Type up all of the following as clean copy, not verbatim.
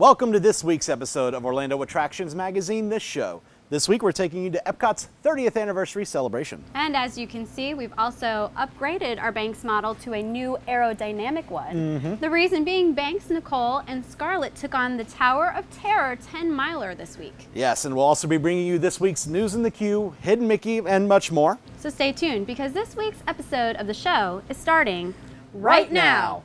Welcome to this week's episode of Orlando Attractions Magazine, This Show. This week we're taking you to Epcot's 30th anniversary celebration. And as you can see, we've also upgraded our Banks model to a new aerodynamic one. The reason being Banks, Nicole, and Scarlett took on the Tower of Terror 10-miler this week. Yes, and we'll also be bringing you this week's News in the Queue, Hidden Mickey, and much more. So stay tuned, because this week's episode of the show is starting right now.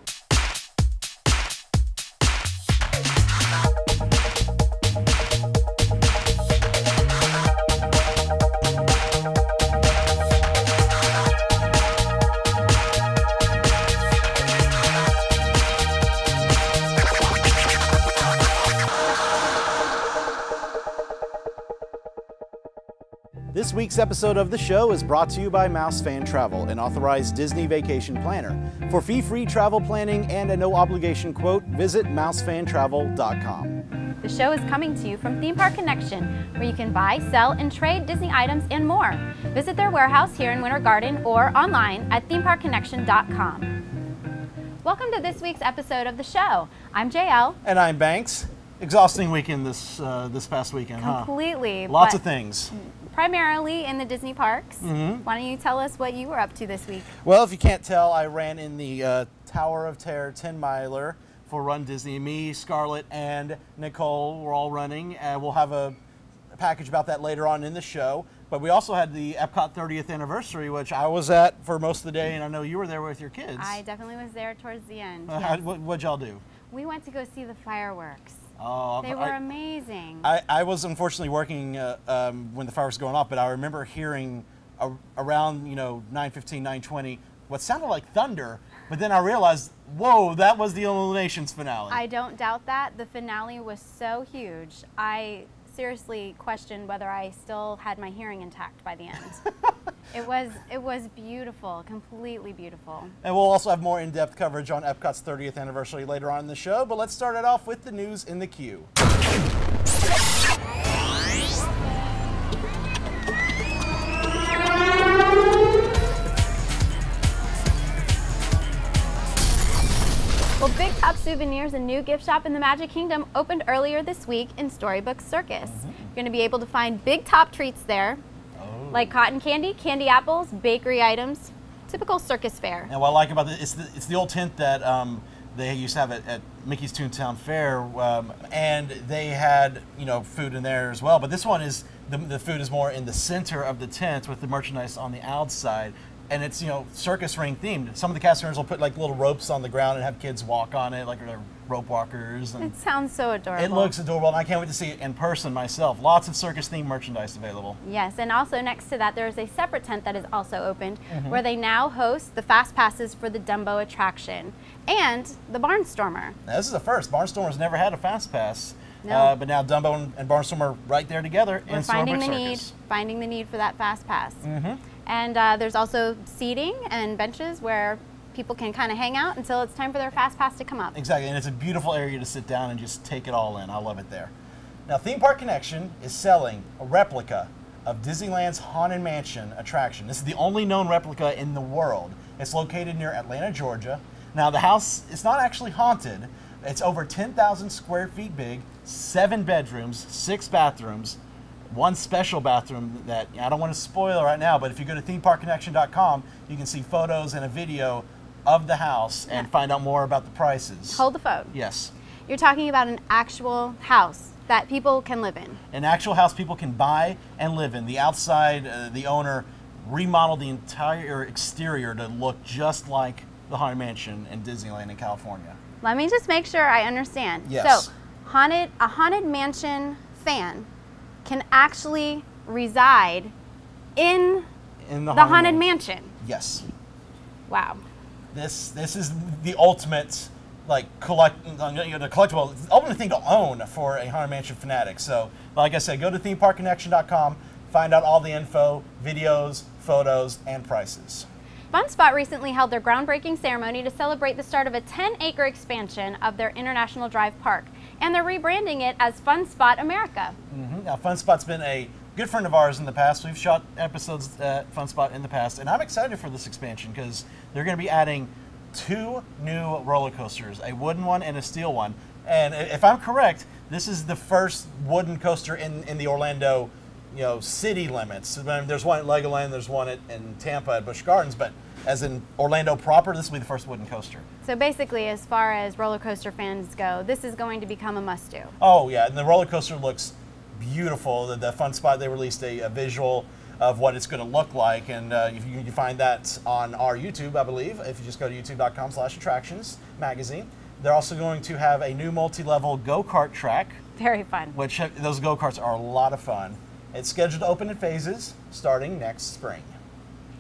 This week's episode of the show is brought to you by Mouse Fan Travel, an authorized Disney vacation planner. For fee-free travel planning and a no-obligation quote, visit mousefantravel.com. The show is coming to you from Theme Park Connection, where you can buy, sell, and trade Disney items and more. Visit their warehouse here in Winter Garden or online at themeparkconnection.com. Welcome to this week's episode of the show. I'm J.L. And I'm Banks. Exhausting weekend this past weekend, Completely. Huh? Lots of things. Primarily in the Disney parks. Why don't you tell us what you were up to this week? Well, if you can't tell, I ran in the Tower of Terror 10-miler for Run Disney. Me, Scarlett, and Nicole were all running. We'll have a package about that later on in the show. But we also had the Epcot 30th anniversary, which I was at for most of the day, and I know you were there with your kids. I definitely was there towards the end. Yes. What'd y'all do? We went to go see the fireworks. Oh, they were amazing. I was unfortunately working when the fireworks were going off, but I remember hearing around 9:15, 9:20 what sounded like thunder, but then I realized, whoa, that was the Illuminations finale. I don't doubt that. The finale was so huge. I seriously questioned whether I still had my hearing intact by the end. It was beautiful, completely beautiful. And we'll also have more in-depth coverage on Epcot's 30th anniversary later on in the show, but let's start it off with the news in the queue. Well, Big Top Souvenirs, a new gift shop in the Magic Kingdom, opened earlier this week in Storybook Circus. You're going to be able to find Big Top treats there, like cotton candy, candy apples, bakery items, typical circus fare. And what I like about it, it's the old tent that they used to have at Mickey's Toontown Fair, and they had food in there as well. But this one is the food is more in the center of the tent with the merchandise on the outside. And it's, circus ring themed. Some of the cast members will put like little ropes on the ground and have kids walk on it, like they're rope walkers. And it sounds so adorable. It looks adorable, and I can't wait to see it in person myself. Lots of circus themed merchandise available. Yes, and also next to that, there is a separate tent that is also opened where they now host the fast passes for the Dumbo attraction and the Barnstormer. Now, this is the first. Barnstormer's never had a fast pass. No. But now Dumbo and Barnstormer are right there together in Storybook Circus. Finding the need for that fast pass. And there's also seating and benches where people can kind of hang out until it's time for their fast pass to come up. Exactly, and it's a beautiful area to sit down and just take it all in. I love it there. Now, Theme Park Connection is selling a replica of Disneyland's Haunted Mansion attraction. This is the only known replica in the world. It's located near Atlanta, Georgia. Now, the house is not actually haunted. It's over 10,000 square feet big, 7 bedrooms, 6 bathrooms, 1 special bathroom that I don't want to spoil right now, but if you go to themeparkconnection.com, you can see photos and a video of the house and find out more about the prices. Hold the phone. Yes. You're talking about an actual house that people can live in. An actual house people can buy and live in. The outside, the owner remodeled the entire exterior to look just like the Haunted Mansion in Disneyland in California. Let me just make sure I understand. Yes. So, a Haunted Mansion fan can actually reside in the Haunted Mansion. Yes. Wow. This is the ultimate collectible, the ultimate thing to own for a Haunted Mansion fanatic. So, like I said, go to themeparkconnection.com, find out all the info, videos, photos, and prices. Fun Spot recently held their groundbreaking ceremony to celebrate the start of a 10-acre expansion of their International Drive Park, and they're rebranding it as Fun Spot America. Now, Fun Spot's been a good friend of ours in the past. We've shot episodes at Fun Spot in the past, and I'm excited for this expansion because they're going to be adding 2 new roller coasters, a wooden one and a steel one. And if I'm correct, this is the first wooden coaster in the Orlando, city limits. I mean, there's one at Legoland, there's one in Tampa at Busch Gardens, but as in Orlando proper, this will be the first wooden coaster. So basically, as far as roller coaster fans go, this is going to become a must-do. Oh yeah, and the roller coaster looks beautiful. The Fun Spot, they released a visual of what it's going to look like, and you can find that on our YouTube, I believe, if you just go to youtube.com/attractions magazine. They're also going to have a new multi-level go-kart track. Very fun. Which those go-karts are a lot of fun. It's scheduled to open in phases starting next spring.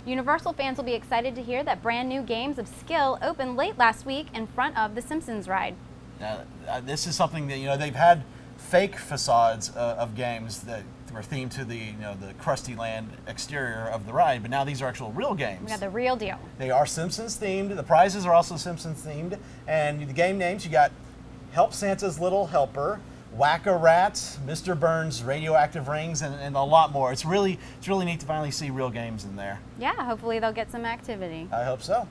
Universal fans will be excited to hear that brand new Games of Skill opened late last week in front of the Simpsons ride. This is something that, they've had fake facades of games that were themed to the Krusty Land exterior of the ride, but now these are actual real games. We got the real deal. They are Simpsons themed. The prizes are also Simpsons themed, and the game names, you got Help Santa's Little Helper, Whack-A-Rat, Mr. Burns' Radioactive Rings, and a lot more. It's really neat to finally see real games in there. Yeah, hopefully they'll get some activity. I hope so.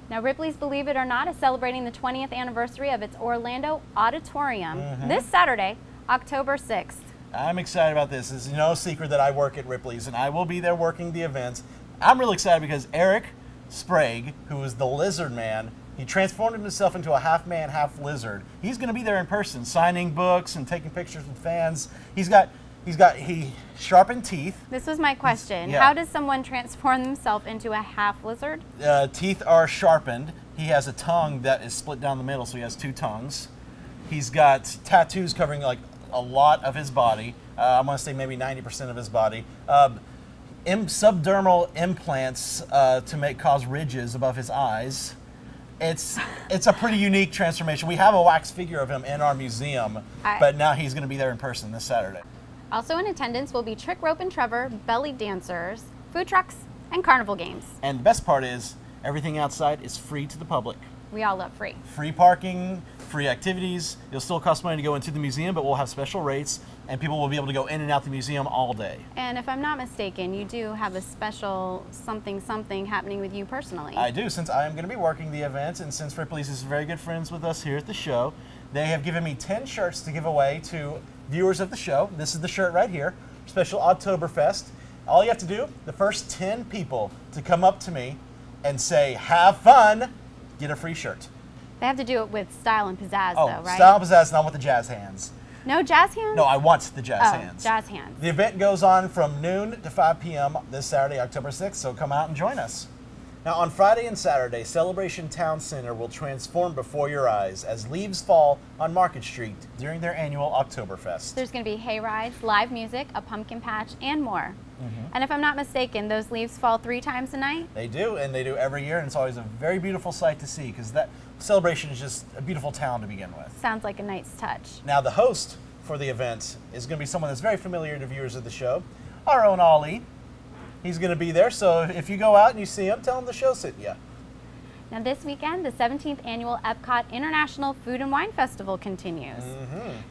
Now, Ripley's Believe It or Not is celebrating the 20th anniversary of its Orlando Auditorium this Saturday, October 6th. I'm excited about this. It's no secret that I work at Ripley's, and I will be there working the events. I'm really excited because Eric Sprague, who is the Lizard Man, he transformed himself into a half-man, half-lizard. He's going to be there in person, signing books and taking pictures with fans. He sharpened teeth. This was my question. Yeah. How does someone transform themselves into a half-lizard? Teeth are sharpened. He has a tongue that is split down the middle, so he has two tongues. He's got tattoos covering like a lot of his body. I'm going to say maybe 90% of his body. Subdermal implants to cause ridges above his eyes. It's a pretty unique transformation. We have a wax figure of him in our museum, but now he's going to be there in person this Saturday. Also in attendance will be Trick Rope and Trevor, belly dancers, food trucks, and carnival games. And the best part is, everything outside is free to the public. We all love free. Free parking, free activities. It'll still cost money to go into the museum, but we'll have special rates, and people will be able to go in and out the museum all day. And if I'm not mistaken, you do have a special something happening with you personally. I do, since I am going to be working the event, and since Ripley's is very good friends with us here at the show, they have given me 10 shirts to give away to viewers of the show. This is the shirt right here, special Oktoberfest. All you have to do, the first 10 people to come up to me and say, "Have fun," get a free shirt. They have to do it with style and pizzazz, though, right? Style and pizzazz, not with the jazz hands. No jazz hands? No, I want the jazz hands. Jazz hands. The event goes on from noon to 5 p.m. this Saturday, October 6th, so come out and join us. Now, on Friday and Saturday, Celebration Town Center will transform before your eyes as leaves fall on Market Street during their annual Oktoberfest. There's going to be hay rides, live music, a pumpkin patch, and more. And if I'm not mistaken, those leaves fall 3 times a night? They do, and they do every year, and it's always a very beautiful sight to see because that Celebration is just a beautiful town to begin with. Sounds like a nice touch. Now, the host for the event is going to be someone that's very familiar to viewers of the show, our own Ollie. He's going to be there, so if you go out and you see him, tell him the show sent you. Now this weekend, the 17th annual Epcot International Food and Wine Festival continues.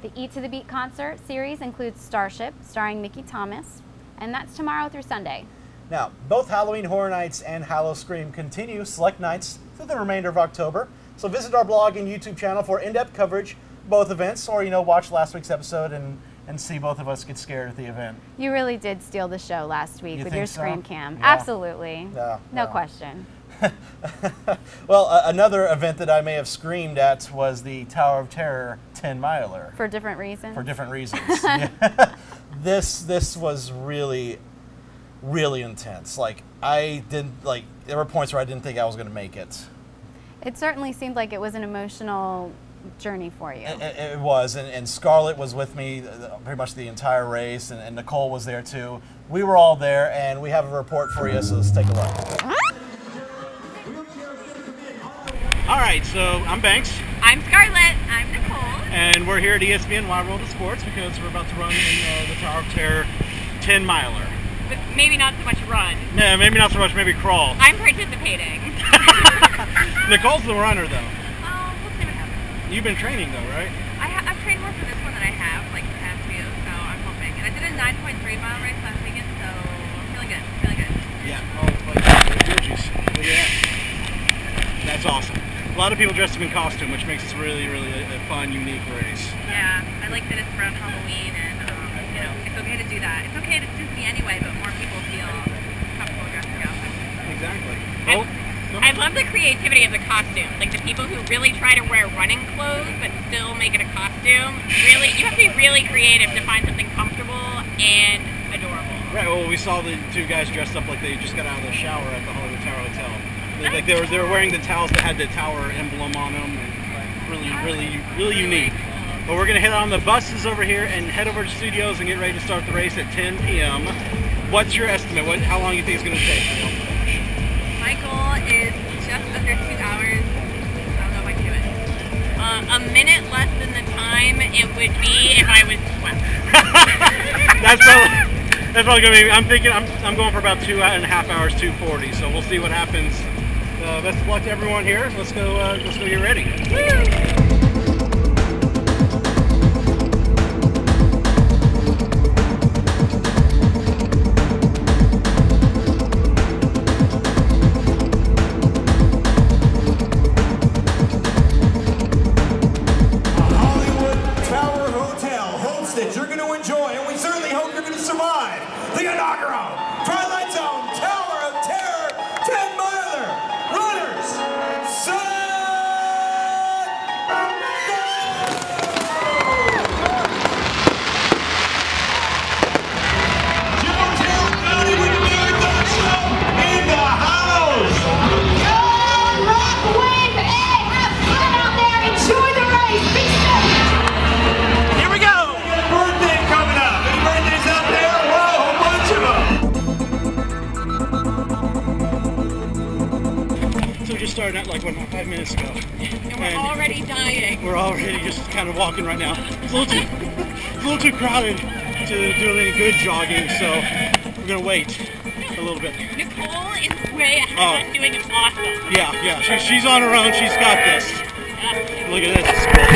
The Eat to the Beat concert series includes Starship, starring Mickey Thomas, and that's tomorrow through Sunday. Now, both Halloween Horror Nights and Hallow Scream continue select nights through the remainder of October, so visit our blog and YouTube channel for in-depth coverage of both events, or, watch last week's episode and see both of us get scared at the event. You really did steal the show last week with your Scream Cam. Yeah. Absolutely. No question. Well, another event that I may have screamed at was the Tower of Terror 10-miler. For different reasons? For different reasons. This was really, really intense. There were points where I didn't think I was going to make it. It certainly seemed like it was an emotional journey for you. It was, and Scarlett was with me pretty much the entire race, and Nicole was there too. We were all there, and we have a report for you, so let's take a look. All right, so I'm Banks. I'm Scarlett. I'm Nicole. And we're here at ESPN Wide World of Sports because we're about to run in the Tower of Terror 10-miler. But maybe not so much run. Yeah, maybe not so much, maybe crawl. I'm participating. Nicole's the runner, though. Oh, we'll see what happens. You've been training, though, right? I've trained more for this one than I have, the past few, so I'm hoping. And I did a 9.3-mile race last weekend, so I'm feeling good. Yeah. Oh, geez. Look at that. That's awesome. lot of people dressed up in costume, which makes this really, really a fun, unique race. Yeah, I like that it's around Halloween, and you know, it's okay to do that. It's okay to Disney anyway, but more people feel comfortable dressing up. Exactly. Well, I love the creativity of the costumes. Like the people who really try to wear running clothes but still make it a costume. Really, you have to be really creative to find something comfortable and adorable. Right. Well, we saw the two guys dressed up like they just got out of the shower at the Hollywood Tower Hotel. They were wearing the towels that had the tower emblem on them. Really unique. But we're gonna head on the buses over here and head over to studios and get ready to start the race at 10 p.m. What's your estimate? How long do you think it's gonna take? My goal is just under 2 hours. I don't know if I can do it. A minute less than the time it would be if I was swept. That's probably gonna be. I'm thinking I'm going for about 2.5 hours, 2:40. So we'll see what happens. Best of luck to everyone here. Let's go get ready. Woo! That you're going to enjoy, and we certainly hope you're going to survive the inaugural Twilight Zone Tower of Terror 10-miler. Runners, set, Georgetown County with Marathon Show in the house. Come rock with it. Have fun out there. Enjoy the race. Be safe. Here we go. Birthday coming up. Any birthdays out there? Whoa, a bunch of them. So we just started out like 5 minutes ago. And we're already dying. We're already just kind of walking right now. It's a little too crowded to do any good jogging, so we're gonna wait a little bit. Nicole is way ahead of us doing awesome. Yeah. She's on her own. She's got this. Look at this. It's cool.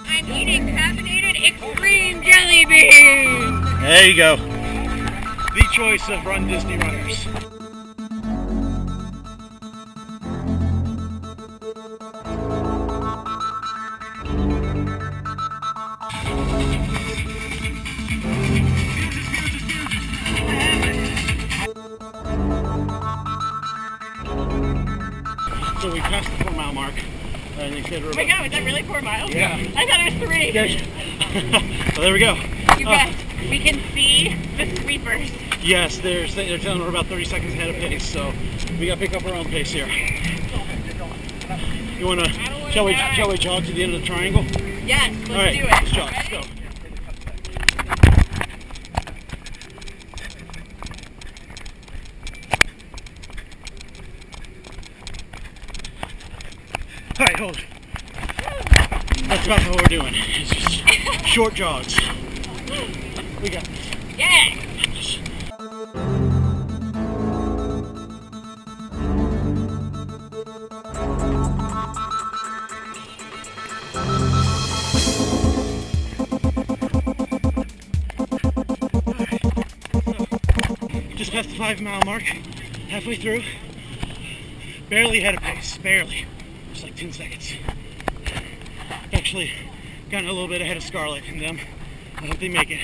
I'm eating caffeinated extreme jelly beans. There you go. The choice of Run Disney runners. So we passed the 4-mile mark. And they said we're Oh my god, was that really 4 miles? Yeah. I thought it was 3. So there we go. You guys, we can see the sweepers. Yes, they're telling we're about 30 seconds ahead of pace, so we gotta pick up our own pace here. You wanna? Shall we jog to the end of the triangle? Yes, let's All right, do it. let's jog. Let's go. All right, hold. That's about what we're doing. It's just short jogs. We got this. Yeah. Just past the 5-mile mark, halfway through. Barely ahead of pace, barely. Just like 10 seconds. Actually, gotten a little bit ahead of Scarlett and them. I hope they make it.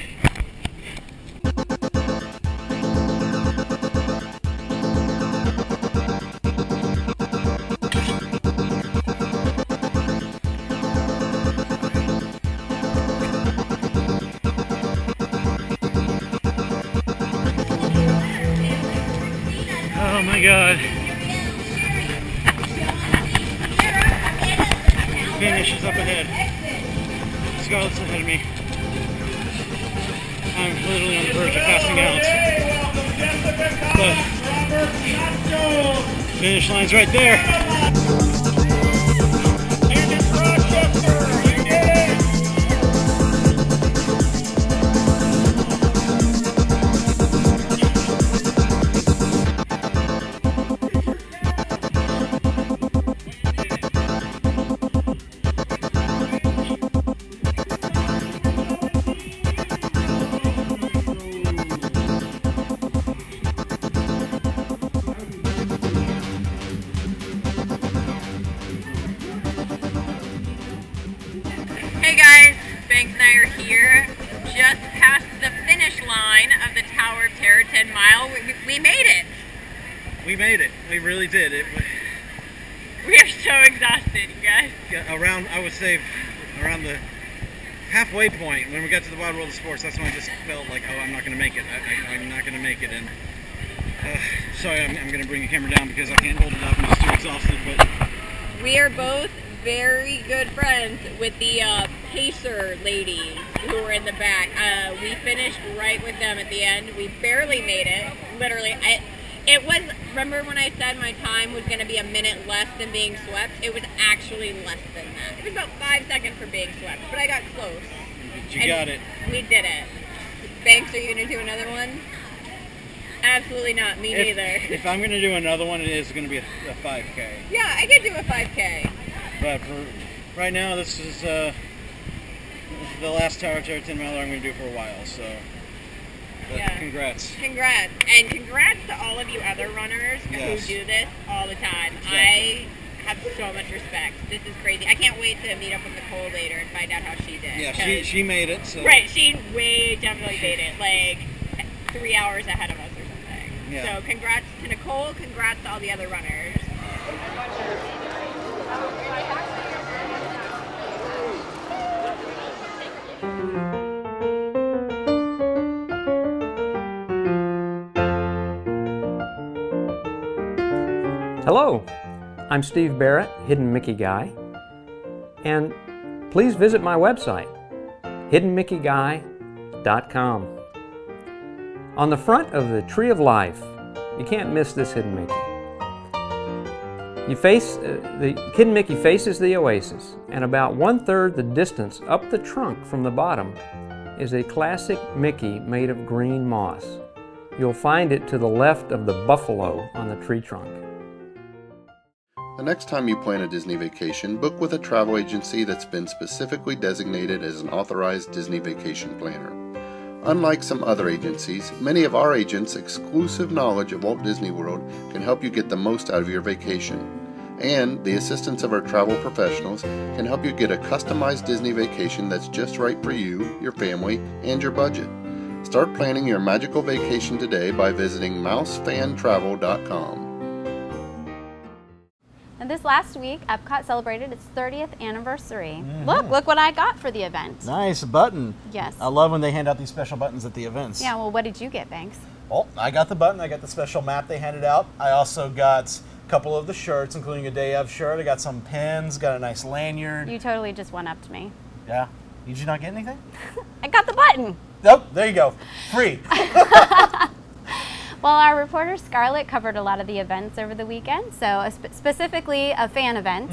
Oh my god. Finish is up ahead. Scarlett's ahead of me. I'm literally on the verge of passing out. But finish line's right there. Banks and I are here just past the finish line of the Tower of Terror 10 mile. We made it. We made it. We really did. We are so exhausted, you guys. I would say, around the halfway point, when we got to the Wild World of Sports, that's when I just felt like, oh, I'm not going to make it. I'm not going to make it. And sorry, I'm going to bring the camera down because I can't hold it up. I'm just too exhausted. But we are both very good friends with the pacer ladies who were in the back. We finished right with them at the end. We barely made it. Literally, it was, remember when I said my time was going to be a minute less than being swept? It was actually less than that. It was about 5 seconds for being swept, but I got close. You got it. We did it. Banks, are you going to do another one? Absolutely not. Me neither. If I'm going to do another one, it is going to be a 5K. Yeah, I could do a 5K. But for right now, this is the last Tower of Terror 10 miler I'm going to do for a while, so yeah. Congrats. Congrats. And congrats to all of you other runners who do this all the time. Exactly. I have so much respect. This is crazy. I can't wait to meet up with Nicole later and find out how she did. Yeah, she made it. So. Right, she definitely made it, like 3 hours ahead of us or something. Yeah. So congrats to Nicole, congrats to all the other runners. Hello, I'm Steve Barrett, Hidden Mickey Guy, and please visit my website, hiddenmickeyguy.com. On the front of the Tree of Life, you can't miss this Hidden Mickey. The Hidden Mickey faces the oasis, and about 1/3 the distance up the trunk from the bottom is a classic Mickey made of green moss. You'll find it to the left of the buffalo on the tree trunk. The next time you plan a Disney vacation, book with a travel agency that's been specifically designated as an authorized Disney vacation planner. Unlike some other agencies, many of our agents' exclusive knowledge of Walt Disney World can help you get the most out of your vacation. And the assistance of our travel professionals can help you get a customized Disney vacation that's just right for you, your family, and your budget. Start planning your magical vacation today by visiting mousefantravel.com. And this last week, Epcot celebrated its 30th anniversary. Look what I got for the event. Nice button. Yes. I love when they hand out these special buttons at the events. Yeah, well, what did you get, Banks? Well, I got the button. I got the special map they handed out. I also got a couple of the shirts, including a day of shirt. I got some pins, got a nice lanyard. You totally just one-upped me. Yeah. Did you not get anything? I got the button. Nope, there you go. Free. Well, our reporter Scarlett covered a lot of the events over the weekend, so specifically a fan event.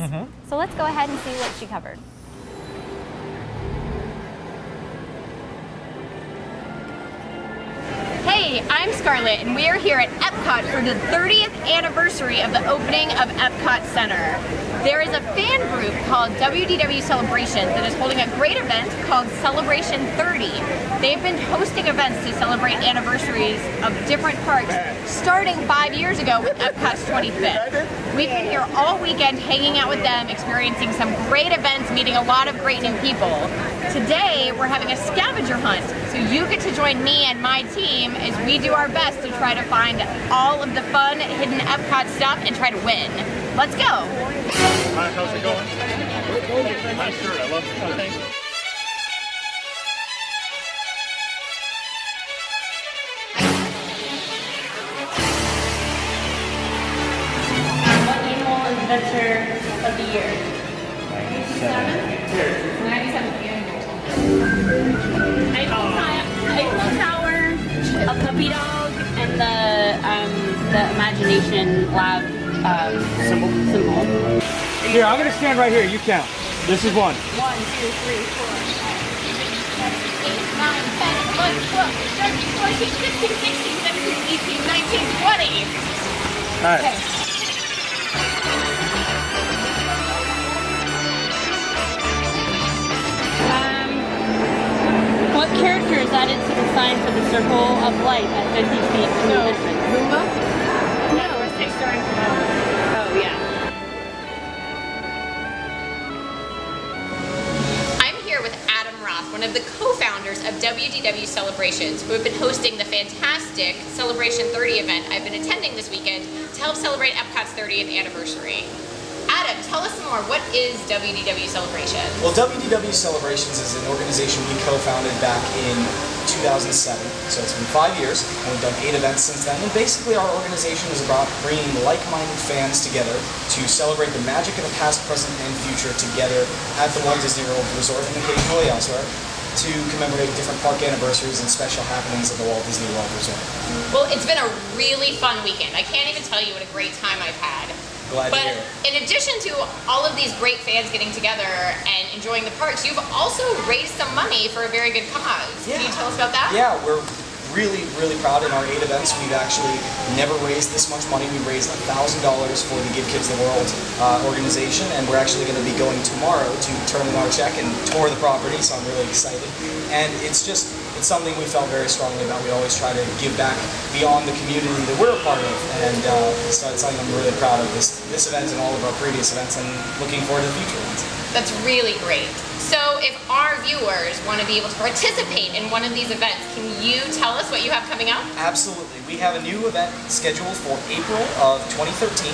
So let's go ahead and see what she covered. Hey, I'm Scarlett, and we are here at Epcot for the 30th anniversary of the opening of Epcot Center. There is a fan group called WDW Celebrations that is holding a great event called Celebration 30. They've been hosting events to celebrate anniversaries of different parks starting 5 years ago with Epcot's 25th. We've been here all weekend hanging out with them, experiencing some great events, meeting a lot of great new people. Today, we're having a scavenger hunt, so you get to join me and my team as we do our best to try to find all of the fun, hidden Epcot stuff and try to win. Let's go! Hi, how's it going? Nice shirt, I love it. Thank you. What annual adventure of the year? 97 Eiffel Tower, a puppy dog, and the Imagination Lab symbol. Here, I'm gonna stand right here. You count. This is 1. 1, 2, 3, 4, 5, 6, 7, 8, 9, 10, 11, 12, 13, 14, 15, 16, 17, 18, 19, 20. All right. Okay. What character is added to the sign for the Circle of Life at 50 feet from the distance? Roomba? No, we're 6 starting from over. Oh, yeah. I'm here with Adam Ross, one one of the co-founders of WDW Celebrations, who have been hosting the fantastic Celebration 30 event I've been attending this weekend to help celebrate Epcot's 30th anniversary. Adam, tell us some more. What is WDW Celebrations? Well, WDW Celebrations is an organization we co-founded back in 2007, so it's been 5 years, and we've done 8 events since then. And basically our organization is about bringing like-minded fans together to celebrate the magic of the past, present, and future together at the Walt Disney World Resort and occasionally elsewhere to commemorate different park anniversaries and special happenings at the Walt Disney World Resort. Well, it's been a really fun weekend. I can't even tell you what a great time I've had. Glad to hear it. In addition to all of these great fans getting together and enjoying the parks, you've also raised some money for a very good cause. Yeah. Can you tell us about that? Yeah, we're really, really proud. In our 8 events, we've actually never raised this much money. We raised $1,000 for the Give Kids the World organization, and we're actually going to be going tomorrow to turn in our check and tour the property, so I'm really excited. And it's something we felt very strongly about. We always try to give back beyond the community that we're a part of, and so it's something I'm really proud of, this event and all of our previous events, and looking forward to the future ones. That's really great. So if our viewers want to be able to participate in one of these events, can you tell us what you have coming up? Absolutely. We have a new event scheduled for April of 2013,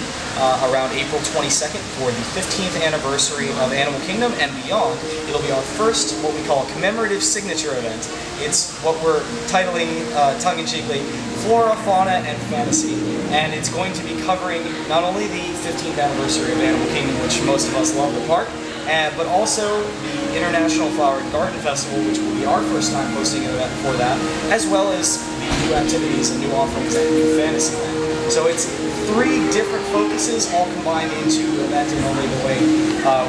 around April 22nd for the 15th anniversary of Animal Kingdom and beyond. It'll be our first, what we call a commemorative signature event. It's what we're titling, tongue-in-cheekly, Flora, Fauna, and Fantasy. And it's going to be covering not only the 15th anniversary of Animal Kingdom, which most of us love the park, but also the International Flower and Garden Festival, which will be our first time hosting an event for that, as well as the new activities and new offerings at New Fantasyland. So it's 3 different focuses all combined into an event in only the way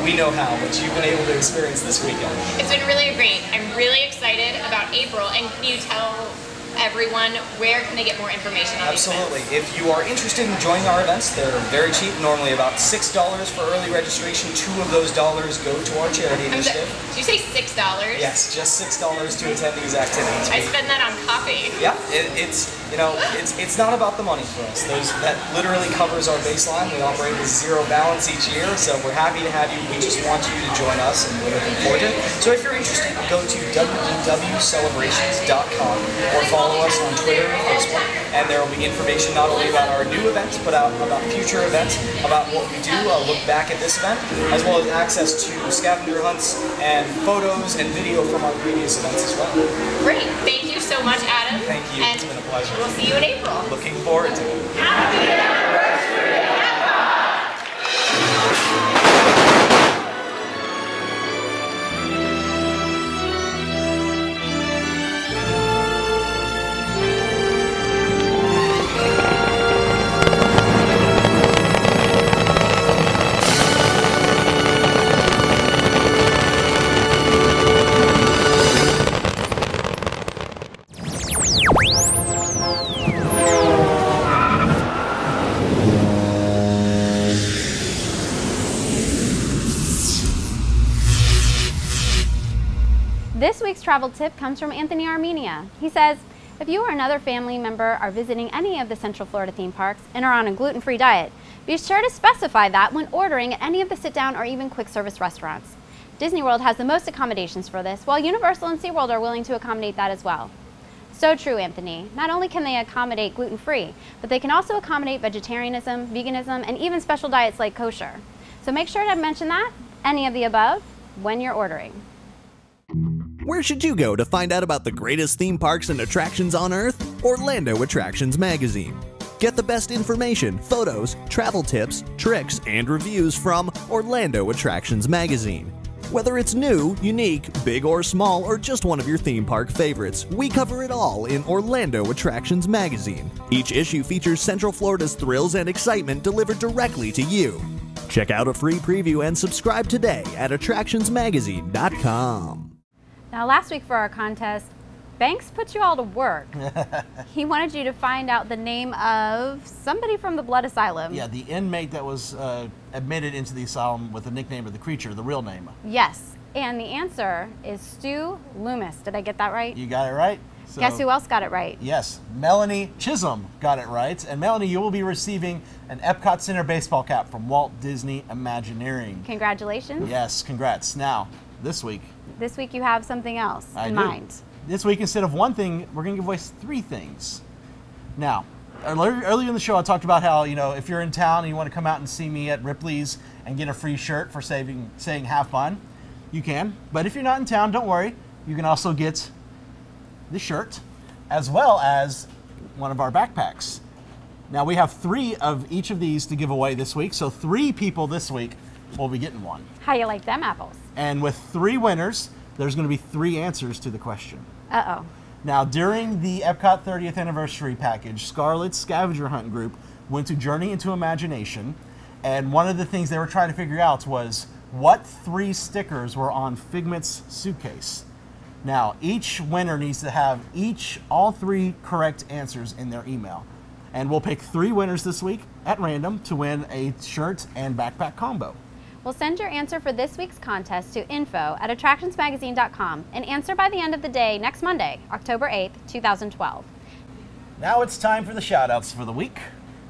we know how, which you've been able to experience this weekend. It's been really great. I'm really excited about April, and can you tell everyone where can they get more information on Absolutely. these events? If you are interested in joining our events, they're very cheap, normally about $6 for early registration. 2 of those dollars go to our charity initiative. Did you say $6? Yes, just $6 to attend these activities. I spend that on coffee. Yeah, it's not about the money for us. That literally covers our baseline. We operate with 0 balance each year, so we're happy to have you. We just want you to join us, and we're looking forward to it. So if you're interested, go to www.celebrations.com or follow us on Twitter and Facebook, and there will be information not only about our new events, but about future events, about what we do, look back at this event, as well as access to scavenger hunts and photos and video from our previous events as well. Great. Thank you so much, Adam. Thank you. And it's been a pleasure. We'll see you in April. Looking forward to it. Happy anniversary, Epcot! This week's travel tip comes from Anthony Armenia. He says, if you or another family member are visiting any of the Central Florida theme parks and are on a gluten-free diet, be sure to specify that when ordering at any of the sit-down or even quick-service restaurants. Disney World has the most accommodations for this, while Universal and SeaWorld are willing to accommodate that as well. So true, Anthony. Not only can they accommodate gluten-free, but they can also accommodate vegetarianism, veganism, and even special diets like kosher. So make sure to mention that, any of the above, when you're ordering. Where should you go to find out about the greatest theme parks and attractions on Earth? Orlando Attractions Magazine. Get the best information, photos, travel tips, tricks, and reviews from Orlando Attractions Magazine. Whether it's new, unique, big or small, or just one of your theme park favorites, we cover it all in Orlando Attractions Magazine. Each issue features Central Florida's thrills and excitement delivered directly to you. Check out a free preview and subscribe today at attractionsmagazine.com. Now, last week for our contest, Banks put you all to work. He wanted you to find out the name of somebody from the Blood Asylum. Yeah, the inmate that was admitted into the asylum with the nickname of the creature, the real name. Yes, and the answer is Stu Loomis. Did I get that right? You got it right. So, guess who else got it right? Yes, Melanie Chisholm got it right. And Melanie, you will be receiving an Epcot Center baseball cap from Walt Disney Imagineering. Congratulations. Yes, congrats. Now, this week. This week you have something else in mind. This week, instead of one thing, we're going to give away 3 things. Now, earlier in the show, I talked about how, you know, if you're in town and you want to come out and see me at Ripley's and get a free shirt for saying have fun, you can. But if you're not in town, don't worry. You can also get the shirt as well as one of our backpacks. Now, we have 3 of each of these to give away this week, so 3 people this week will be getting one. How you like them apples? And with 3 winners, there's going to be 3 answers to the question. Uh-oh. Now, during the Epcot 30th anniversary package, Scarlett's scavenger hunt group went to Journey into Imagination, and one of the things they were trying to figure out was what 3 stickers were on Figment's suitcase. Now, each winner needs to have all 3 correct answers in their email. And we'll pick 3 winners this week at random to win a shirt and backpack combo. Well, send your answer for this week's contest to info@attractionsmagazine.com and answer by the end of the day next Monday, October 8th, 2012. Now it's time for the shout-outs for the week.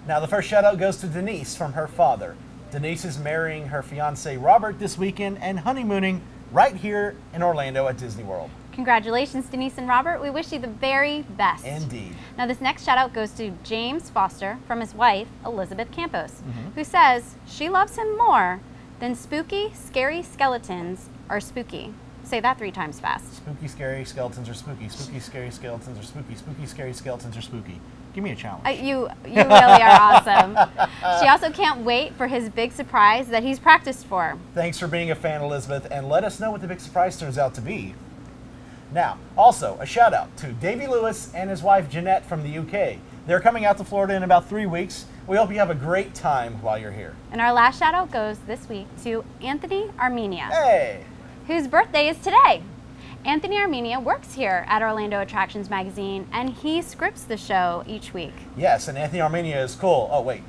Now the first shout-out goes to Denise from her father. Denise is marrying her fiance Robert this weekend and honeymooning right here in Orlando at Disney World. Congratulations, Denise and Robert. We wish you the very best. Indeed. Now this next shout out goes to James Foster from his wife, Elizabeth Campos, who says she loves him more than spooky, scary skeletons are spooky. Say that 3 times fast. Spooky, scary skeletons are spooky. Spooky, scary skeletons are spooky. Spooky, scary skeletons are spooky. Give me a challenge. You really are awesome. She also can't wait for his big surprise that he's practiced for. Thanks for being a fan, Elizabeth, and let us know what the big surprise turns out to be. Now, also a shout out to Davy Lewis and his wife Jeanette from the UK. They're coming out to Florida in about 3 weeks. We hope you have a great time while you're here. And our last shout out goes this week to Anthony Armenia. Hey! Whose birthday is today. Anthony Armenia works here at Orlando Attractions Magazine, and he scripts the show each week. Yes, and Anthony Armenia is cool. Oh, wait.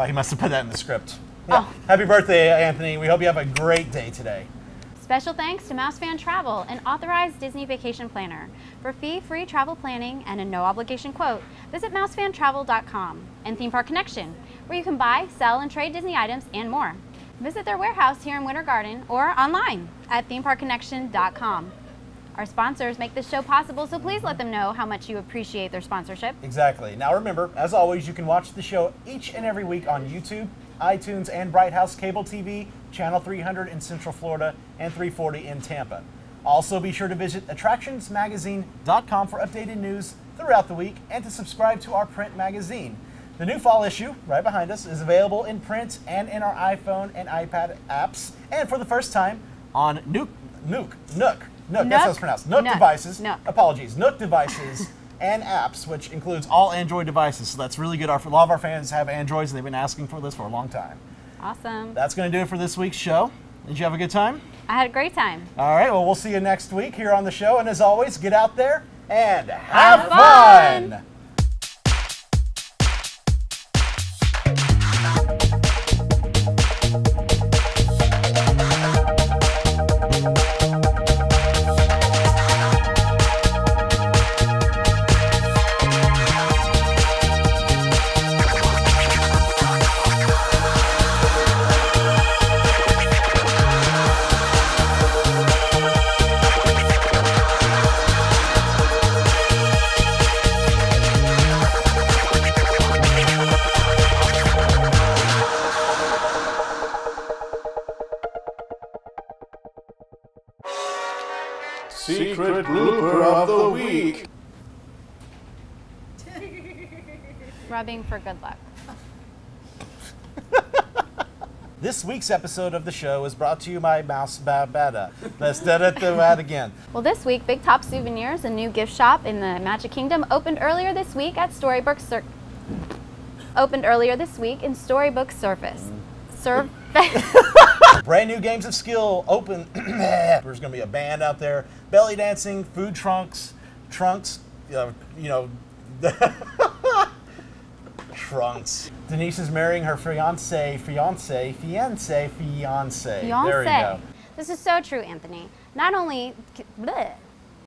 He must have put that in the script. Yeah. Oh. Happy birthday, Anthony. We hope you have a great day today. Special thanks to MouseFan Travel, an authorized Disney vacation planner. For fee-free travel planning and a no-obligation quote, visit mousefantravel.com. And Theme Park Connection, where you can buy, sell, and trade Disney items and more. Visit their warehouse here in Winter Garden or online at themeparkconnection.com. Our sponsors make this show possible, so please let them know how much you appreciate their sponsorship. Exactly. Now remember, as always, you can watch the show each and every week on YouTube, iTunes, and Bright House Cable TV, Channel 300 in Central Florida, and 340 in Tampa. Also, be sure to visit attractionsmagazine.com for updated news throughout the week and to subscribe to our print magazine. The new fall issue, right behind us, is available in print and in our iPhone and iPad apps, and for the first time on Nook, that's how it's pronounced, Nook devices, apologies, Nook devices and apps, which includes all Android devices, so that's really good. A lot of our fans have Androids, and they've been asking for this for a long time. Awesome. That's going to do it for this week's show. Did you have a good time? I had a great time. All right, well, we'll see you next week here on the show, and as always, get out there and have fun! Secret blooper of the week. Rubbing for good luck. This week's episode of the show is brought to you by Mouse Babada. Let's do that again. Well, this week, Big Top Souvenirs, a new gift shop in the Magic Kingdom, opened earlier this week in Storybook Surface. Brand new games of skill open. There's going to be a band out there, belly dancing, food trunks, trunks. Denise is marrying her fiance. There we go. This is so true, Anthony. Not only